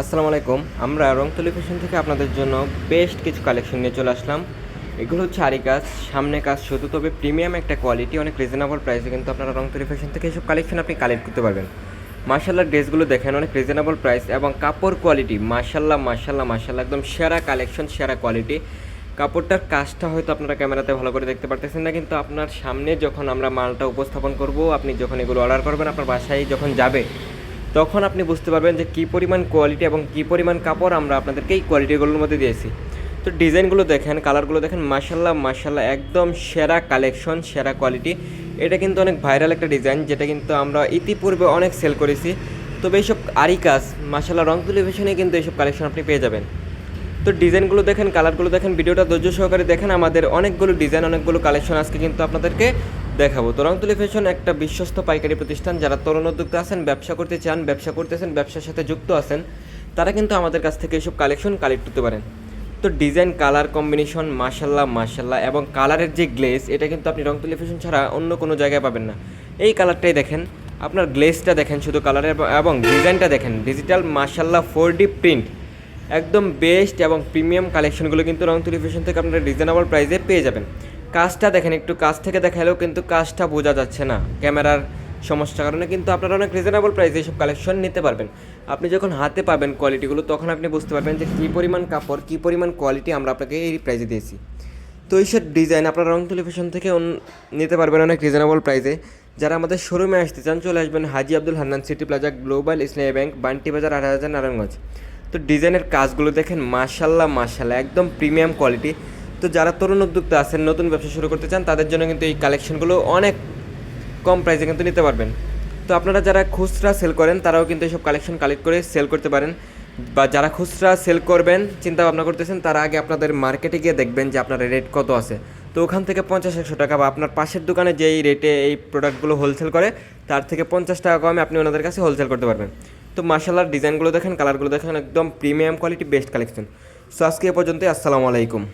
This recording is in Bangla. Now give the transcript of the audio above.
আসসালামু আলাইকুম। আমরা রংতুলি ফ্যাশন থেকে আপনাদের জন্য বেস্ট কিছু কালেকশন নিয়ে চলে আসলাম। এগুলো হচ্ছে আরি কাজ, সামনে কাজ শুধু, তবে প্রিমিয়াম একটা কোয়ালিটি, অনেক রিজনেবল প্রাইসে কিন্তু আপনারা রংতুলি ফ্যাশন থেকে এসব কালেকশন আপনি কালেক্ট করতে পারবেন। মাশাআল্লাহ, ড্রেসগুলো দেখেন অনেক রিজনেবল প্রাইস এবং কাপড় কোয়ালিটি মাশাআল্লাহ মাশাআল্লাহ মাশাআল্লাহ একদম সেরা কালেকশন, সেরা কোয়ালিটি। কাপড়টার কাজটা হয়তো আপনারা ক্যামেরাতে ভালো করে দেখতে পারতেছেন না, কিন্তু আপনার সামনে যখন আমরা মালটা উপস্থাপন করব, আপনি যখন এগুলো অর্ডার করবেন, আপনার বাসায় যখন যাবে, তখন আপনি বুঝতে পারবেন যে কী পরিমাণ কোয়ালিটি এবং কী পরিমাণ কাপড় আমরা আপনাদেরকে এই কোয়ালিটিগুলোর মধ্যে দিয়েছি। তো ডিজাইনগুলো দেখেন, কালারগুলো দেখেন, মাশাআল্লাহ মাশাআল্লাহ একদম সেরা কালেকশন, সেরা কোয়ালিটি। এটা কিন্তু অনেক ভাইরাল একটা ডিজাইন, যেটা কিন্তু আমরা ইতিপূর্বে অনেক সেল করেছি। তবে এইসব আরি কাজ মাশাআল্লাহ রংতুলি ফ্যাশনে কিন্তু এইসব কালেকশন আপনি পেয়ে যাবেন। তো ডিজাইনগুলো দেখেন, কালারগুলো দেখেন, ভিডিওটা ধৈর্য সহকারে দেখেন। আমাদের অনেকগুলো ডিজাইন, অনেকগুলো কালেকশন আজকে কিন্তু আপনাদেরকে দেখাবো। তো রংতুলি ফ্যাশন একটা বিশ্বস্ত পাইকারি প্রতিষ্ঠান। যারা তরুণ উদ্যোক্তা আছেন, ব্যবসা করতে চান, ব্যবসা করতেছেন, ব্যবসার সাথে যুক্ত আছেন, তারা কিন্তু আমাদের কাছ থেকে এইসব কালেকশন কালেক্ট করতে পারেন। তো ডিজাইন, কালার কম্বিনেশন মাশাআল্লাহ মাশাআল্লাহ, এবং কালারের যে গ্লেজ, এটা কিন্তু আপনি রংতুলি ফ্যাশন ছাড়া অন্য কোনো জায়গায় পাবেন না। এই কালারটাই দেখেন, আপনার গ্লেজটা দেখেন, শুধু কালারের এবং ডিজাইনটা দেখেন, ডিজিটাল মাশাআল্লাহ 4D প্রিন্ট, একদম বেস্ট এবং প্রিমিয়াম কালেকশনগুলো কিন্তু রংতুলি ফ্যাশন থেকে আপনারা রিজনেবল প্রাইসে পেয়ে যাবেন। কাজটা দেখেন, একটু কাছ থেকে দেখালেও কিন্তু কাজটা বোঝা যাচ্ছে না ক্যামেরার সমস্যার কারণে, কিন্তু আপনারা অনেক রিজনেবল প্রাইসে এইসব কালেকশন নিতে পারবেন। আপনি যখন হাতে পাবেন কোয়ালিটিগুলো, তখন আপনি বুঝতে পারবেন যে কী পরিমাণ কাপড়, কী পরিমাণ কোয়ালিটি আমরা আপনাকে এই প্রাইসে দিয়েছি। তো এইসব ডিজাইন আপনারা রংতুলি ফ্যাশন থেকে নিতে পারবেন অনেক রিজনেবল প্রাইসে। যারা আমাদের শোরুমে আসতে চান, চলে আসবেন Haji Abdul Hannan City Plaza, Global Islami Bank, Banti Bazar, ৮০০০, Narayanganj. তো ডিজাইনের কাজগুলো দেখেন, মাশাআল্লাহ মাশাআল্লাহ একদম প্রিমিয়াম কোয়ালিটি। তো যারা তরুণ উদ্যোক্তা আছেন, নতুন ব্যবসা শুরু করতে চান, তাদের জন্য কিন্তু এই কালেকশনগুলো অনেক কম প্রাইসে কিন্তু নিতে পারবেন। তো আপনারা যারা খুচরা সেল করেন, তারাও কিন্তু এইসব কালেকশন কালেক্ট করে সেল করতে পারেন। বা যারা খুচরা সেল করবেন চিন্তা ভাবনা করতেছেন, তারা আগে আপনাদের মার্কেটে গিয়ে দেখবেন যে আপনার রেট কত আছে। তো ওখান থেকে 50-100 টাকা, বা আপনার পাশের দোকানে যেই রেটে এই প্রোডাক্টগুলো হোলসেল করে, তার থেকে 50 টাকা কমে আপনি ওনাদের কাছে হোলসেল করতে পারবেন। তো মাশাআল্লাহ ডিজাইনগুলো দেখেন, কালারগুলো দেখেন, একদম premium quality, best collection. So আজকে এ পর্যন্তই। আসসালামু আলাইকুম।